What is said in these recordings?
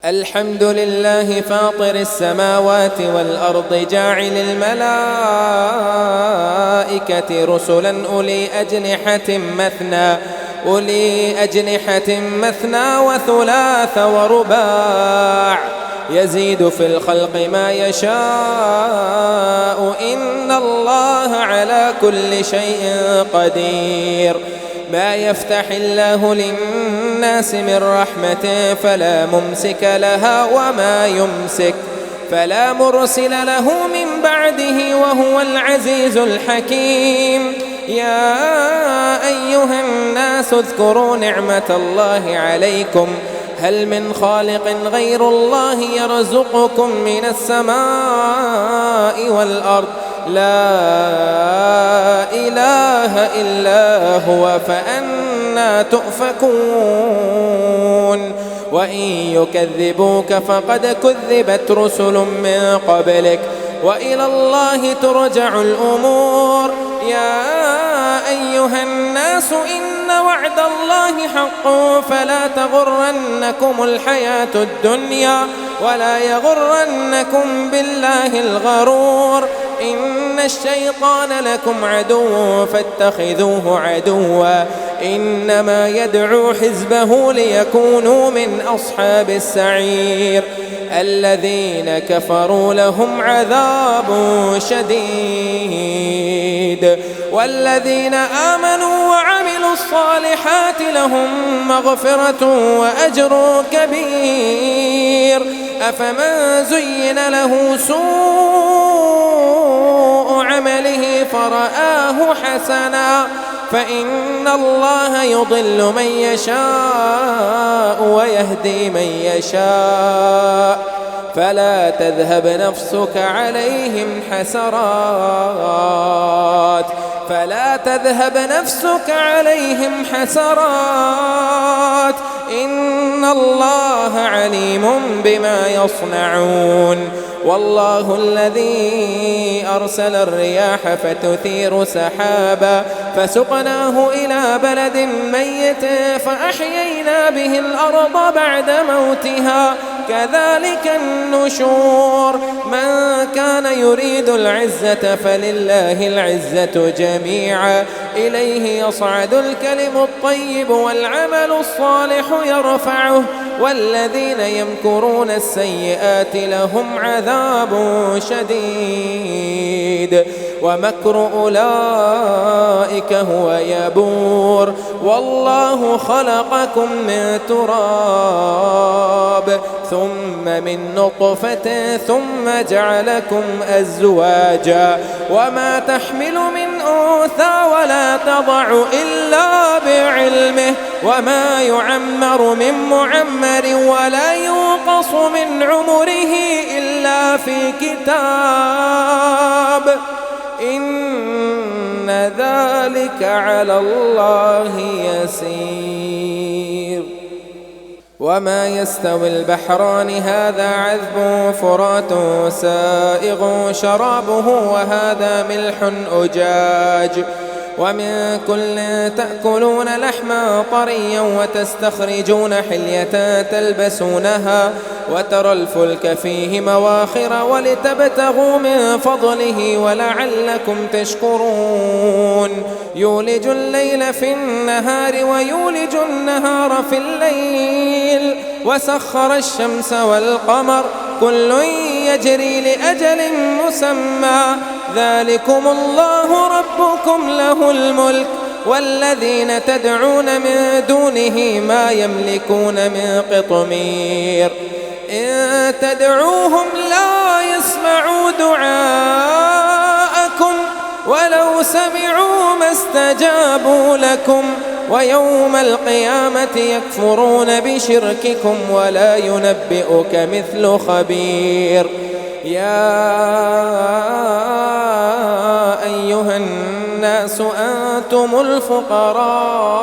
الحمد لله فاطر السماوات والأرض جاعل الملائكة رسلا أولي أجنحة مثنى وثلاث ورباع يزيد في الخلق ما يشاء إن الله على كل شيء قدير. ما يفتح الله للناس من رحمة فلا ممسك لها وما يمسك فلا مرسل له من بعده وهو العزيز الحكيم. يا أيها الناس اذكروا نعمة الله عليكم هل من خالق غير الله يرزقكم من السماء والأرض لا إله إلا هو فأنى تؤفكون. وإن يكذبوك فقد كذبت رسل من قبلك وإلى الله ترجع الأمور. يا أيها الناس إن وعد الله حق فلا تغرنكم الحياة الدنيا ولا يغرنكم بالله الغرور. إن الشيطان لكم عدو فاتخذوه عدوا إنما يدعو حزبه ليكونوا من أصحاب السعير. الذين كفروا لهم عذاب شديد والذين آمنوا وعملوا الصالحات لهم مغفرة وأجر كبير. أفمن زين له سوء عمله فرآه حسنا فإن الله يضل من يشاء ويهدي من يشاء فلا تذهب نفسك عليهم حسرات إن الله عليم بما يصنعون. والله الذي أرسل الرياح فتثير سحابا فسقناه إلى بلد ميت فأحيينا به الأرض بعد موتها كذلك النشور. من كان يريد العزة فلله العزة جميعا إليه يصعد الكلم الطيب والعمل الصالح يرفعه والذين يمكرون السيئات لهم عذاب شديد ومكر أولئك هو يبور. والله خلقكم من تراب ثم من نطفة ثم جعلكم أزواجا وما تحمل من أنثى ولا تضع إلا بعلمه وما يعمر من معمر ولا ينقص من عمره إلا في كتاب إن ذلك على الله يسير. وما يستوي البحران هذا عذب فرات سائغ شرابه وهذا ملح أجاج ومن كل تأكلون لحما طريا وتستخرجون حلية تلبسونها وترى الفلك فيه مواخر ولتبتغوا من فضله ولعلكم تشكرون. يولج الليل في النهار ويولج النهار في الليل وسخر الشمس والقمر كل يجري لأجل مسمى ذلكم الله ربكم له الملك والذين تدعون من دونه ما يملكون من قطمير. إن تدعوهم لا يسمعوا دعاءكم ولو سمعوا ما استجابوا لكم ويوم القيامة يكفرون بشرككم ولا ينبئك مثل خبير. يا أيها الناس أنتم الفقراء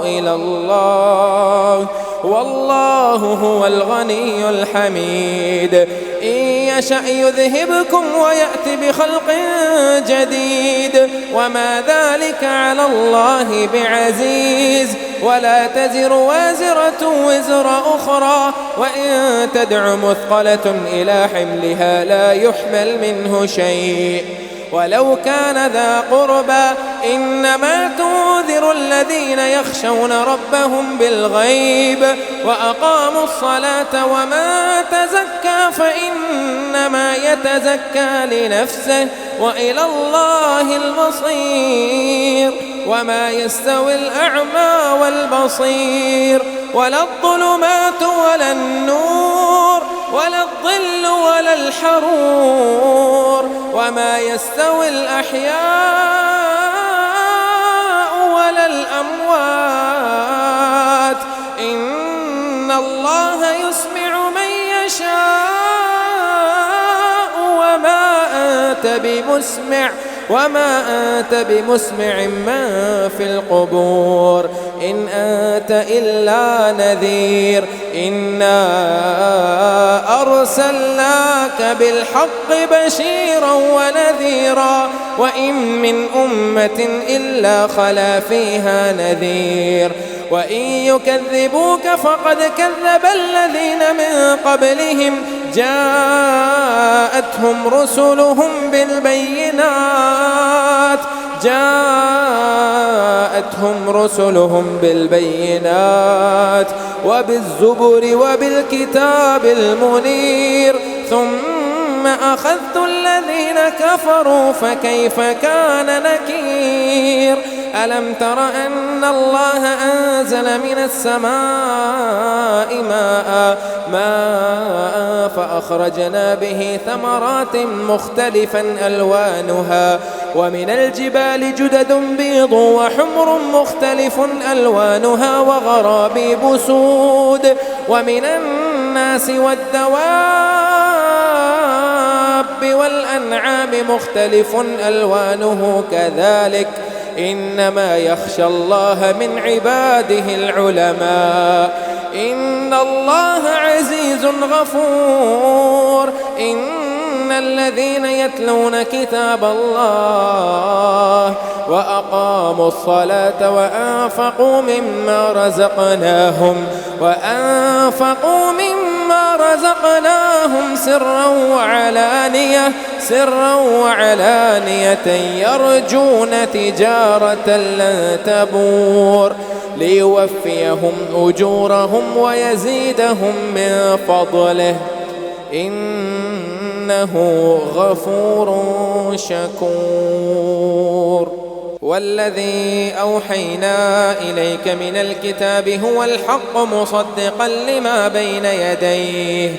إلى الله والله هو الغني الحميد. إن يشأ يذهبكم ويأتي بخلق جديد وما ذلك على الله بعزيز. ولا تزر وازرة وزر أخرى، وإن تدع مثقلة إلى حملها لا يحمل منه شيء ولو كان ذا قربى. إنما تنذر الذين يخشون ربهم بالغيب وأقاموا الصلاة، ومن تزكى فإنما يتزكى لنفسه وإلى الله المصير. وما يستوي الأعمى والبصير ولا الظلمات ولا النور ولا الظل ولا الحرور، وما يستوي الأحياء ولا الأموات. إن الله يسمع من يشاء وما أنت بمسمع من في القبور، إن أنت إلا نذير. إنا أرسلناك بالحق بشيرا ونذيرا، وإن من أمة إلا خلا فيها نذير. وإن يكذبوك فقد كذب الذين من قبلهم، جاءتهم رسلهم بالبينات وبالزبر وبالكتاب المنير، ثم أخذت الذين كفروا فكيف كان نكير. ألم تر أن الله أنزل من السماء ماء فأخرجنا به ثمرات مختلفا ألوانها، ومن الجبال جدد بيض وحمر مختلف ألوانها وغرابيب سود، ومن الناس والدواب والأنعام مختلف ألوانه كذلك، إنما يخشى الله من عباده العلماء. إن الله عزيز غفور. إن الذين يتلون كتاب الله وأقاموا الصلاة وأنفقوا مما رزقناهم سرا وعلانية يرجون تجارة لن تبور، ليوفيهم أجورهم ويزيدهم من فضله، إنه غفور شكور. والذي أوحينا إليك من الكتاب هو الحق مصدقا لما بين يديه،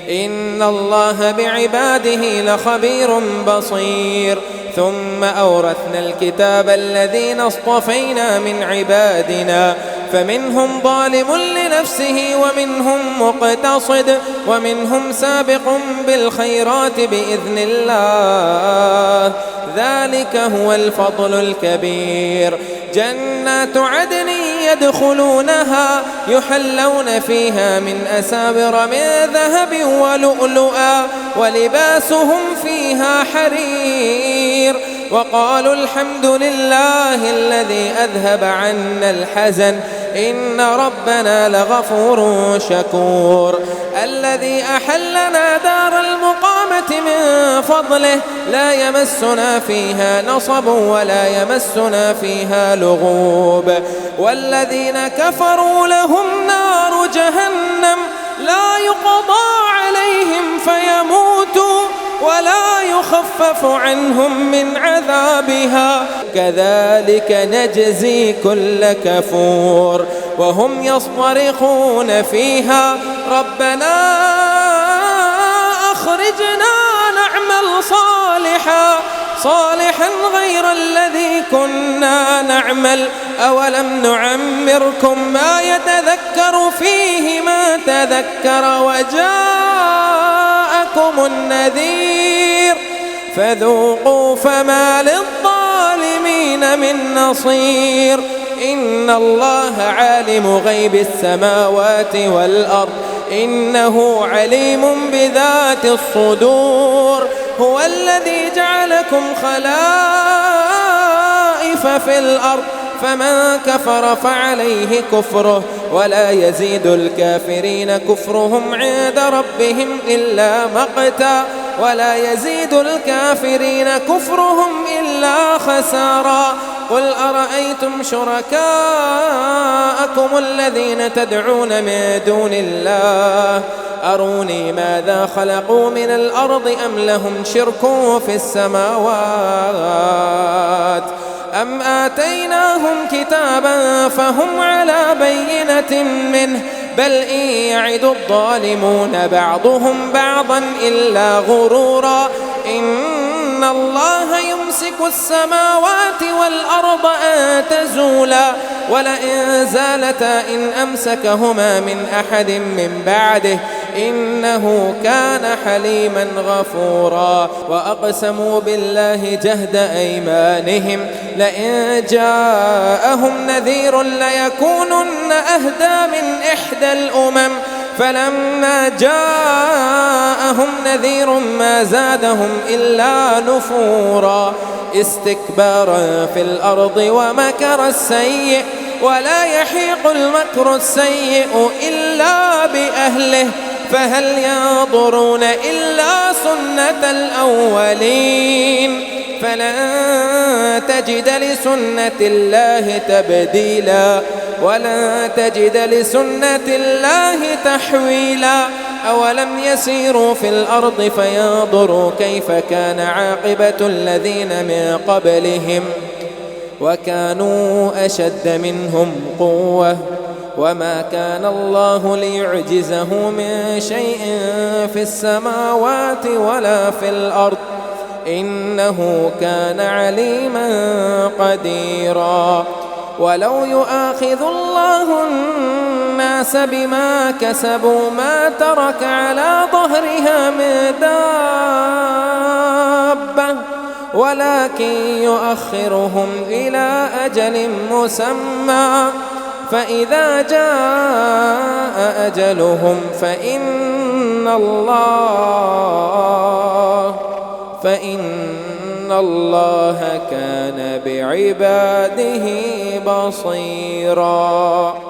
إن الله بعباده لخبير بصير. ثم أورثنا الكتاب الذين اصطفينا من عبادنا، فمنهم ظالم لنفسه ومنهم مقتصد ومنهم سابق بالخيرات بإذن الله، ذلك هو الفضل الكبير. جنات عدن يدخلونها يحلون فيها من أساور من ذهب ولؤلؤا، ولباسهم فيها حرير. وقالوا الحمد لله الذي أذهب عنا الحزن إن ربنا لغفور شكور. الذي أحلنا دار المقامة من فضله لا يمسنا فيها نصب ولا يمسنا فيها لغوب. والذين كفروا لهم نار جهنم لا يقضى عليهم فيموتوا ولا يخفف عنهم من عذابها، كذلك نجزي كل كفور. وهم يصطرخون فيها ربنا أخرجنا نعمل صالحا غير الذي كنا نعمل، أولم نعمركم ما يتذكر فيه ما تذكر وجاءكم النذير، فذوقوا فما للظالمين من نصير. إن الله عالم غيب السماوات والأرض إنه عليم بذات الصدور. هو الذي جعلكم خلائف في الأرض فمن كفر فعليه كفره ولا يزيد الكافرين كفرهم عند ربهم إلا مقتا ولا يزيد الكافرين كفرهم إلا خسارا. قل أرأيتم شركاءكم الذين تدعون من دون الله أروني ماذا خلقوا من الأرض أم لهم شرك في السماوات أم آتيناهم كتابا فهم على بينة منه بل إن يعد الظالمون بعضهم بعضا إلا غرورا. إن الله يمسك السماوات والأرض أن تزولا ولئن زالتا إن أمسكهما من أحد من بعده إنه كان حليما غفورا. وأقسموا بالله جهد أيمانهم لئن جاءهم نذير ليكونن أهدى من إحدى الأمم فلما جاءهم نذير ما زادهم إلا نفورا استكبارا في الأرض ومكر السيء ولا يحيق المكر السيء إلا بأهله فهل ينظرون إلا سنة الأولين فلن تجد لسنة الله تبديلا ولن تجد لسنة الله تحويلا. أولم يسيروا في الأرض فينظروا كيف كان عاقبة الذين من قبلهم وكانوا أشد منهم قوة وما كان الله ليعجزه من شيء في السماوات ولا في الأرض إنه كان عليما قديرا. ولو يؤاخذ الله الناس بما كسبوا ما ترك على ظهرها من دابة ولكن يؤخرهم إلى أجل مسمى فإذا جاء أجلهم فإن الله كان بعباده بصيرا.